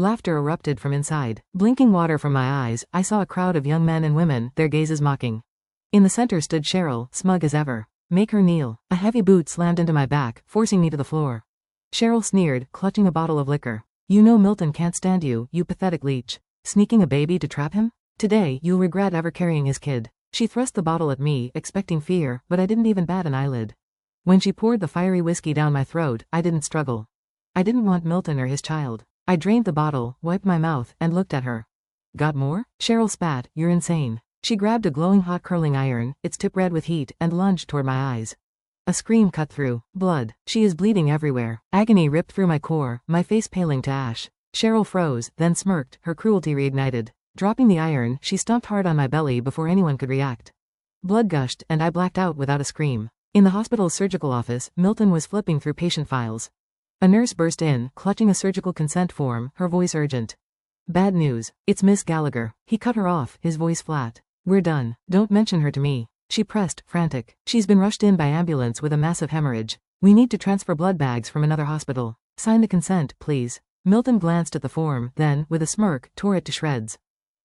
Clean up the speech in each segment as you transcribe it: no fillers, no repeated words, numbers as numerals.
Laughter erupted from inside. Blinking water from my eyes, I saw a crowd of young men and women, their gazes mocking. In the center stood Cheryl, smug as ever. Make her kneel. A heavy boot slammed into my back, forcing me to the floor. Cheryl sneered, clutching a bottle of liquor. You know Milton can't stand you, you pathetic leech. Sneaking a baby to trap him? Today, you'll regret ever carrying his kid. She thrust the bottle at me, expecting fear, but I didn't even bat an eyelid. When she poured the fiery whiskey down my throat, I didn't struggle. I didn't want Milton or his child. I drained the bottle, wiped my mouth, and looked at her. Got more? Cheryl spat, you're insane. She grabbed a glowing hot curling iron, its tip red with heat, and lunged toward my eyes. A scream cut through. Blood. She is bleeding everywhere. Agony ripped through my core, my face paling to ash. Cheryl froze, then smirked, her cruelty reignited. Dropping the iron, she stomped hard on my belly before anyone could react. Blood gushed, and I blacked out without a scream. In the hospital's surgical office, Milton was flipping through patient files. A nurse burst in, clutching a surgical consent form, her voice urgent. Bad news. It's Miss Gallagher. He cut her off, his voice flat. We're done. Don't mention her to me. She pressed, frantic. She's been rushed in by ambulance with a massive hemorrhage. We need to transfer blood bags from another hospital. Sign the consent, please. Milton glanced at the form, then, with a smirk, tore it to shreds.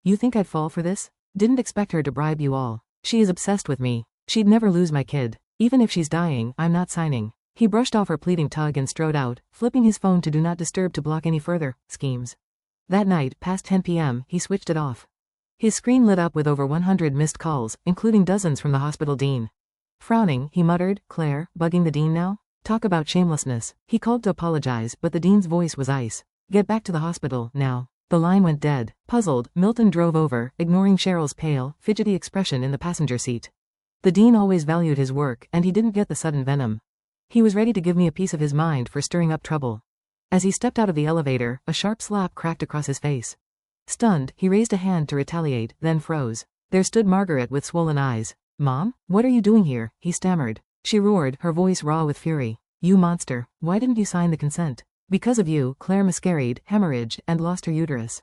You think I'd fall for this? Didn't expect her to bribe you all. She is obsessed with me. She'd never lose my kid. Even if she's dying, I'm not signing. He brushed off her pleading tug and strode out, flipping his phone to do not disturb to block any further schemes. That night, past 10 p.m., he switched it off. His screen lit up with over 100 missed calls, including dozens from the hospital dean. Frowning, he muttered, Claire, bugging the dean now? Talk about shamelessness. He called to apologize, but the dean's voice was ice. Get back to the hospital, now. The line went dead. Puzzled, Milton drove over, ignoring Cheryl's pale, fidgety expression in the passenger seat. The dean always valued his work, and he didn't get the sudden venom. He was ready to give me a piece of his mind for stirring up trouble. As he stepped out of the elevator, a sharp slap cracked across his face. Stunned, he raised a hand to retaliate, then froze. There stood Margaret with swollen eyes. Mom? What are you doing here? He stammered. She roared, her voice raw with fury. You monster. Why didn't you sign the consent? Because of you, Claire miscarried, hemorrhaged, and lost her uterus.